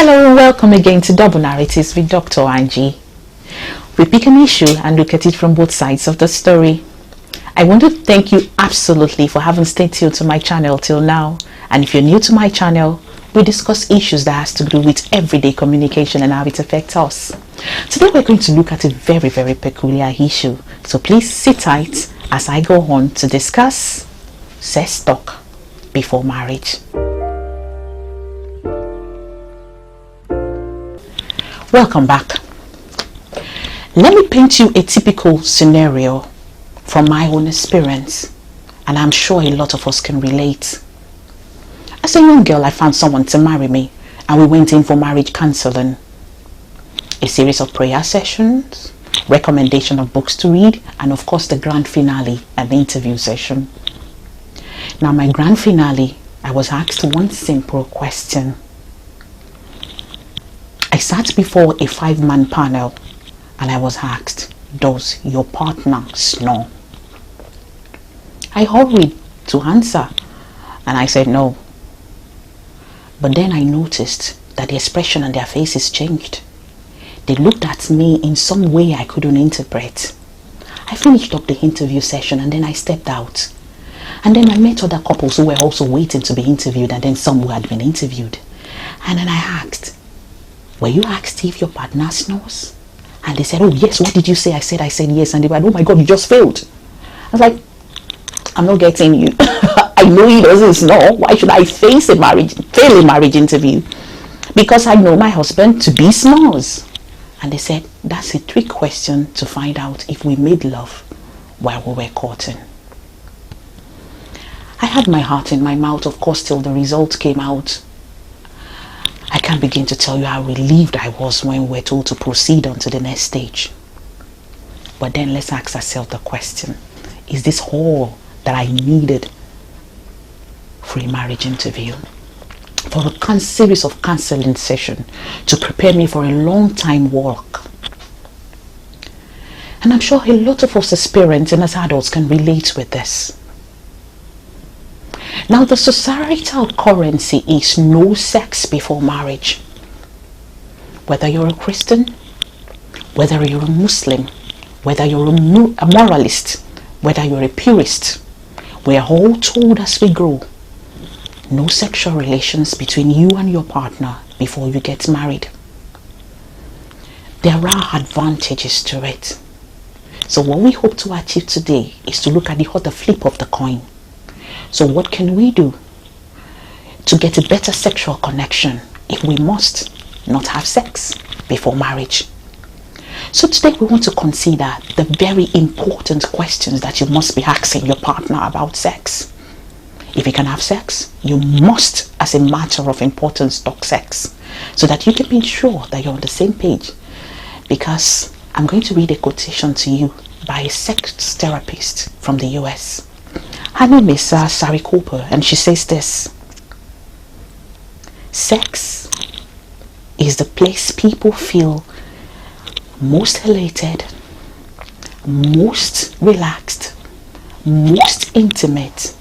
Hello and welcome again to Double Narratives with Dr. Angie. We pick an issue and look at it from both sides of the story. I want to thank you absolutely for having stayed tuned to my channel till now. And if you're new to my channel, we discuss issues that has to do with everyday communication and how it affects us. Today we're going to look at a very, very peculiar issue. So please sit tight as I go on to discuss sex talk before marriage. Welcome back. Let me paint you a typical scenario from my own experience, and I'm sure a lot of us can relate. As a young girl, I found someone to marry me, and we went in for marriage counseling. A series of prayer sessions, recommendation of books to read, and of course the grand finale, an interview session. Now my grand finale, I was asked one simple question. I sat before a 5-man panel and I was asked, does your partner snore? I hurried to answer and I said no. But then I noticed that the expression on their faces changed. They looked at me in some way I couldn't interpret. I finished up the interview session and then I stepped out. And then I met other couples who were also waiting to be interviewed, and then some who had been interviewed. And then I asked, were you asked if your partner snores? And they said, oh yes, what did you say? I said yes. And they were like, oh my God, you just failed. I was like, I'm not getting you. I know he doesn't snore. Why should I fail a marriage interview? Because I know my husband to be snores. And they said, that's a trick question to find out if we made love while we were courting. I had my heart in my mouth, of course, till the results came out. I can't begin to tell you how relieved I was when we were told to proceed on to the next stage. But then let's ask ourselves the question, is this all that I needed for a marriage interview? For a series of counseling sessions to prepare me for a long time walk? And I'm sure a lot of us experiencing as adults can relate with this. Now the societal currency is no sex before marriage. Whether you're a Christian, whether you're a Muslim, whether you're a moralist, whether you're a purist, we are all told as we grow, no sexual relations between you and your partner before you get married. There are advantages to it. So what we hope to achieve today is to look at the other flip of the coin. So what can we do to get a better sexual connection if we must not have sex before marriage? So today we want to consider the very important questions that you must be asking your partner about sex. If you can have sex, you must, as a matter of importance, talk sex so that you can be sure that you're on the same page. Because I'm going to read a quotation to you by a sex therapist from the US. Her name is Sari Cooper, and she says this: sex is the place people feel most elated, most relaxed, most intimate,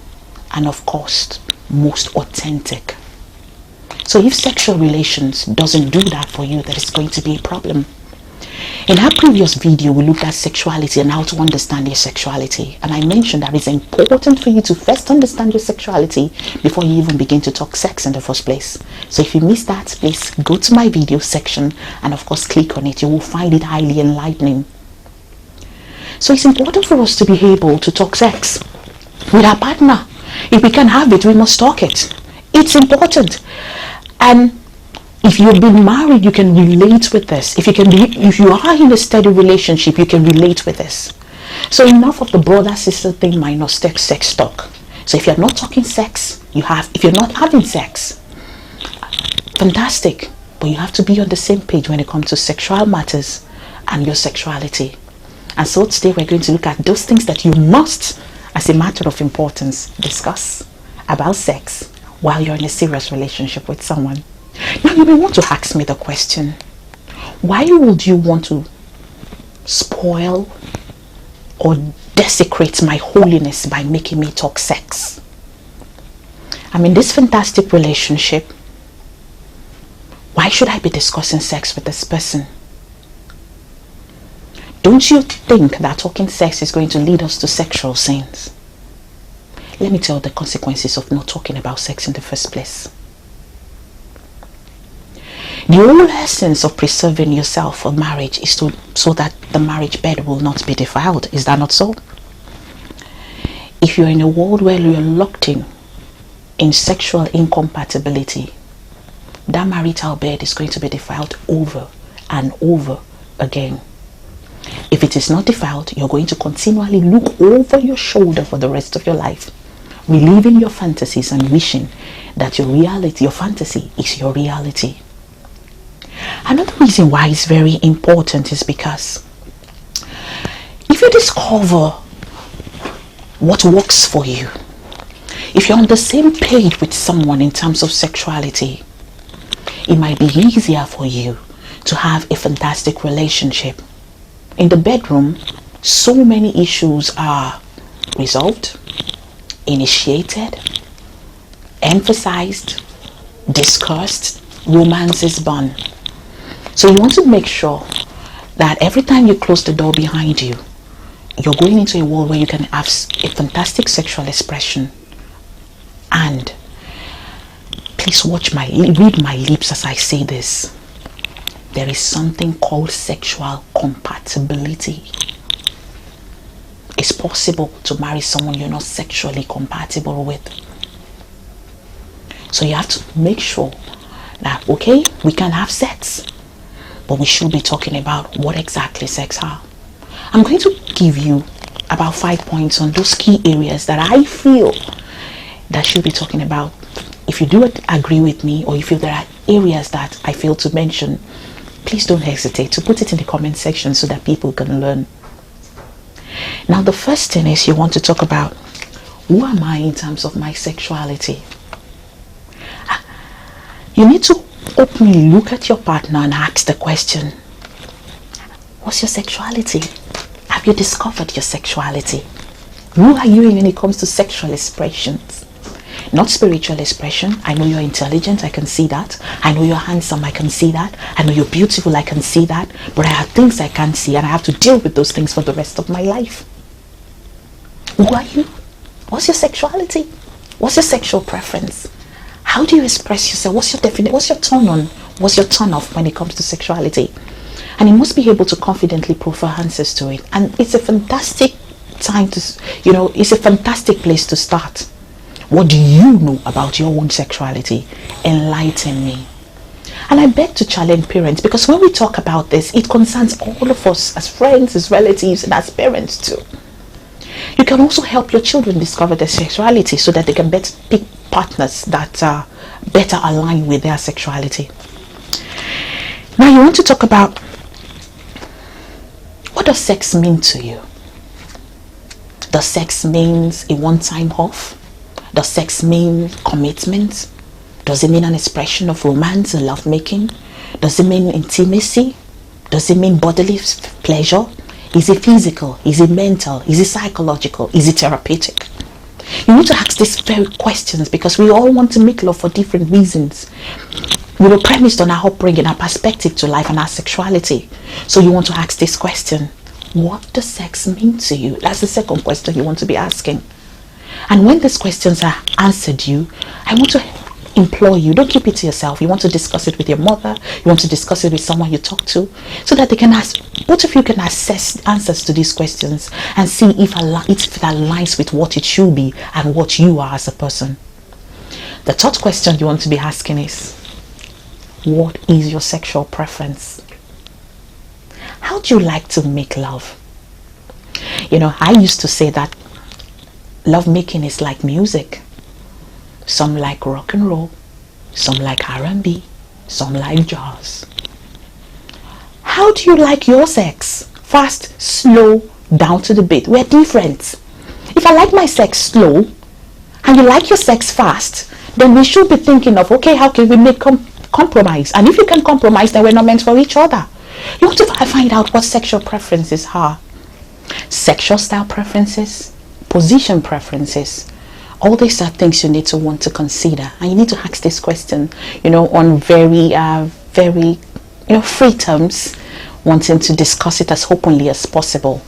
and of course, most authentic. So if sexual relations doesn't do that for you, there is going to be a problem. In our previous video, we looked at sexuality and how to understand your sexuality. And I mentioned that it's important for you to first understand your sexuality before you even begin to talk sex in the first place. So if you missed that, please go to my video section and of course click on it. You will find it highly enlightening. So it's important for us to be able to talk sex with our partner. If we can have it, we must talk it. It's important. And if you've been married, you can relate with this. If you are in a steady relationship, you can relate with this. So enough of the brother-sister thing minus sex talk. So if you're not talking sex, if you're not having sex, fantastic. But you have to be on the same page when it comes to sexual matters and your sexuality. And so today we're going to look at those things that you must, as a matter of importance, discuss about sex while you're in a serious relationship with someone. Now you may want to ask me the question, why would you want to spoil or desecrate my holiness by making me talk sex? I'm in this fantastic relationship. Why should I be discussing sex with this person? Don't you think that talking sex is going to lead us to sexual sins? Let me tell you the consequences of not talking about sex in the first place. The whole essence of preserving yourself for marriage is so that the marriage bed will not be defiled. Is that not so? If you're in a world where you're locked in sexual incompatibility, that marital bed is going to be defiled over and over again. If it is not defiled, you're going to continually look over your shoulder for the rest of your life, reliving your fantasies and wishing that your reality, your fantasy, is your reality. Another reason why it's very important is because if you discover what works for you, if you're on the same page with someone in terms of sexuality, it might be easier for you to have a fantastic relationship. In the bedroom, so many issues are resolved, initiated, emphasized, discussed, romance is born. So you want to make sure that every time you close the door behind you, you're going into a world where you can have a fantastic sexual expression. And please read my lips as I say this. There is something called sexual compatibility. It's possible to marry someone you're not sexually compatible with. So you have to make sure that, okay, we can have sex, but we should be talking about what exactly sex are. I'm going to give you about 5 points on those key areas that I feel that should be talking about. If you do agree with me, or you feel there are areas that I failed to mention, please don't hesitate to put it in the comment section so that people can learn. Now, the first thing is you want to talk about, who am I in terms of my sexuality? You need to openly look at your partner and ask the question, what's your sexuality? Have you discovered your sexuality? Who are you when it comes to sexual expressions? Not spiritual expression. I know you're intelligent, I can see that. I know you're handsome, I can see that. I know you're beautiful, I can see that. But I have things I can't see, and I have to deal with those things for the rest of my life. Who are you? What's your sexuality? What's your sexual preference? How do you express yourself? What's your definition? What's your turn on? What's your turn off when it comes to sexuality? And you must be able to confidently provide answers to it. And it's a fantastic time to, it's a fantastic place to start. What do you know about your own sexuality? Enlighten me. And I beg to challenge parents, because when we talk about this, it concerns all of us as friends, as relatives, and as parents too. You can also help your children discover their sexuality so that they can better pick partners that are better aligned with their sexuality. Now you want to talk about, what does sex mean to you? Does sex mean a one-time off? Does sex mean commitment? Does it mean an expression of romance and lovemaking? Does it mean intimacy? Does it mean bodily pleasure? Is it physical? Is it mental? Is it psychological? Is it therapeutic? You need to ask these very questions, because we all want to make love for different reasons. We were premised on our upbringing, our perspective to life, and our sexuality. So you want to ask this question: what does sex mean to you? That's the second question you want to be asking. And when these questions are answered I want to implore you, don't keep it to yourself. You want to discuss it with your mother, you want to discuss it with someone you talk to, so that they can both of you can assess answers to these questions and see if it aligns with what it should be and what you are as a person. The third question you want to be asking is, what is your sexual preference? How do you like to make love? I used to say that love making is like music. Some like rock and roll, some like R&B, some like jazz. How do you like your sex? Fast, slow, down to the beat? We're different. If I like my sex slow and you like your sex fast, then we should be thinking of, okay, how can we make compromise? And if you can compromise, then we're not meant for each other. You want to find out what sexual preferences are. Sexual style preferences, position preferences. All these are things you need to want to consider, and you need to ask this question, on very very, free terms, wanting to discuss it as openly as possible.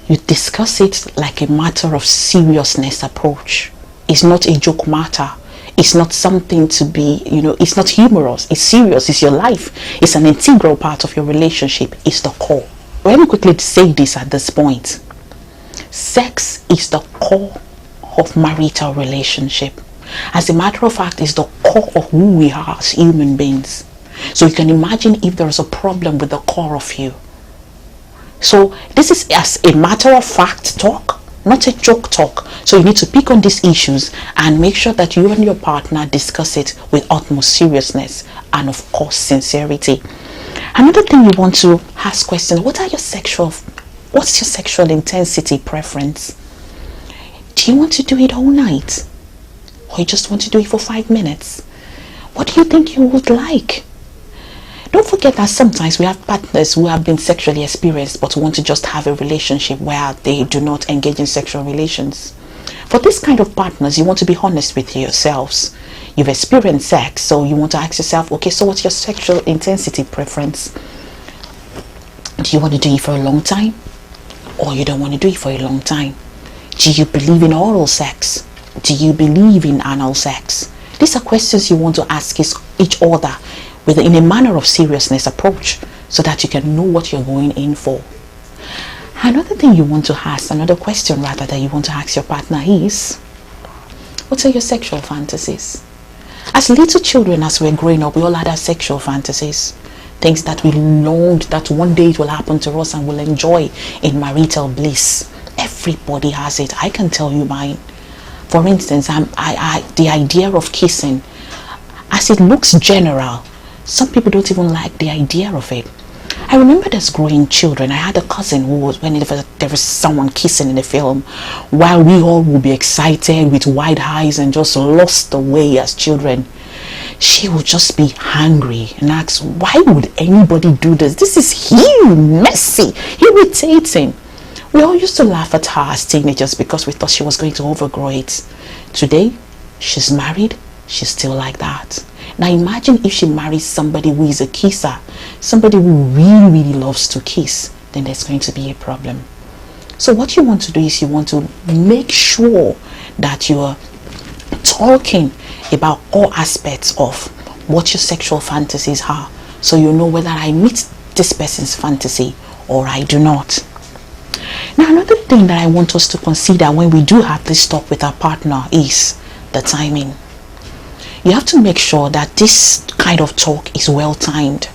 You discuss it like a matter of seriousness approach. It's not a joke matter. It's not something to be, it's not humorous. It's serious. It's your life. It's an integral part of your relationship. It's the core. Let me quickly say this at this point. Sex is the core of marital relationship. As a matter of fact, it's the core of who we are as human beings. So you can imagine if there is a problem with the core of you. So this is as a matter of fact talk, not a joke talk. So you need to pick on these issues and make sure that you and your partner discuss it with utmost seriousness and of course sincerity. Another thing you want to ask questions, what's your sexual intensity preference? Do you want to do it all night? Or you just want to do it for 5 minutes? What do you think you would like? Don't forget that sometimes we have partners who have been sexually experienced but want to just have a relationship where they do not engage in sexual relations. For this kind of partners, you want to be honest with yourselves. You've experienced sex, so you want to ask yourself, okay, so what's your sexual intensity preference? Do you want to do it for a long time? Or you don't want to do it for a long time? Do you believe in oral sex? Do you believe in anal sex? These are questions you want to ask each other in a manner of seriousness approach so that you can know what you're going in for. Another thing you want to ask, another question rather that you want to ask your partner is, what are your sexual fantasies? As little children, as we're growing up, we all had our sexual fantasies. Things that we longed that one day it will happen to us and we'll enjoy in marital bliss. Everybody has it. I can tell you mine. For instance, the idea of kissing, as it looks general, some people don't even like the idea of it. I remember as growing children, I had a cousin who was, whenever there was someone kissing in the film, while we all would be excited with wide eyes and just lost away as children, she would just be angry and ask, why would anybody do this? This is huge, messy, irritating. We all used to laugh at her as teenagers because we thought she was going to overgrow it. Today, she's married, she's still like that. Now imagine if she marries somebody who is a kisser, somebody who really, really loves to kiss, then there's going to be a problem. So what you want to do is you want to make sure that you are talking about all aspects of what your sexual fantasies are, so you know whether I meet this person's fantasy or I do not. Now another thing that I want us to consider when we do have this talk with our partner is the timing. You have to make sure that this kind of talk is well timed.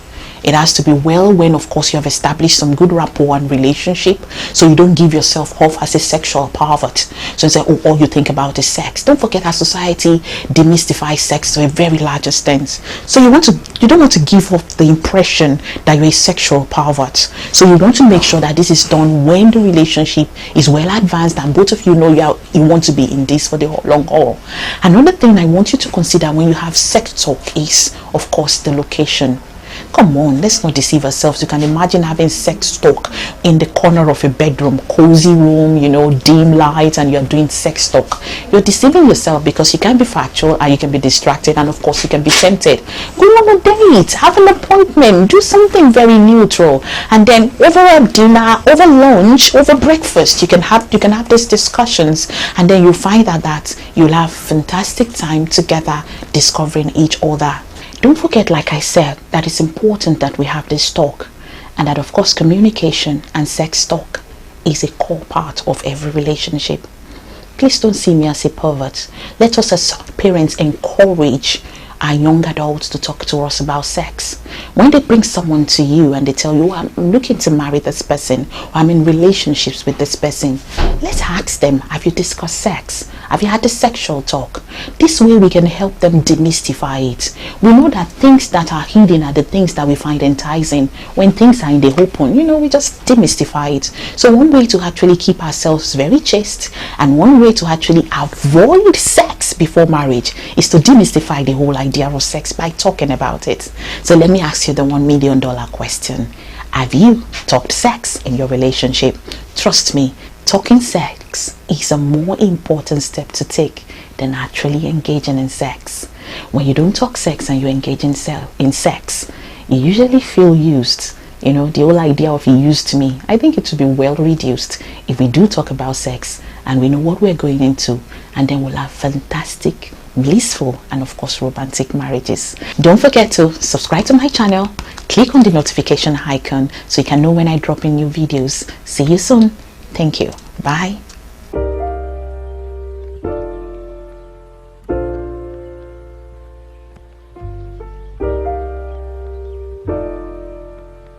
It has to be well when, of course, you have established some good rapport and relationship, so you don't give yourself off as a sexual pervert. So you say, oh, all you think about is sex. Don't forget our society demystifies sex to a very large extent. So you don't want to give off the impression that you're a sexual pervert. So you want to make sure that this is done when the relationship is well advanced and both of you know you want to be in this for the long haul. Another thing I want you to consider when you have sex talk is, of course, the location. Come on, let's not deceive ourselves. You can imagine having sex talk in the corner of a bedroom, cozy room, dim light, and you're doing sex talk. You're deceiving yourself because you can be factual and you can be distracted, and of course you can be tempted. Go on a date, have an appointment, do something very neutral, and then over a dinner, over lunch, over breakfast, you can have these discussions, and then you'll find that you'll have fantastic time together discovering each other. Don't forget, like I said, that it's important that we have this talk, and that of course communication and sex talk is a core part of every relationship. Please don't see me as a pervert. Let us as parents encourage our young adults to talk to us about sex. When they bring someone to you and they tell you, oh, I'm looking to marry this person, or I'm in relationships with this person, let's ask them, have you discussed sex? Have you had the sexual talk? This way we can help them demystify it. We know that things that are hidden are the things that we find enticing. When things are in the open, we just demystify it. So one way to actually keep ourselves very chaste, and one way to actually avoid sex before marriage, is to demystify the whole idea of sex by talking about it. So let me ask you the $1 million question. Have you talked sex in your relationship? Trust me, talking sex is a more important step to take than actually engaging in sex. when you don't talk sex and you engage in sex, you usually feel used. You know, the whole idea of "you used me," I think it would be well reduced if we do talk about sex and we know what we're going into, and then we'll have fantastic, blissful, and of course romantic marriages. Don't forget to subscribe to my channel, click on the notification icon so you can know when I drop in new videos. See you soon. Thank you. Bye.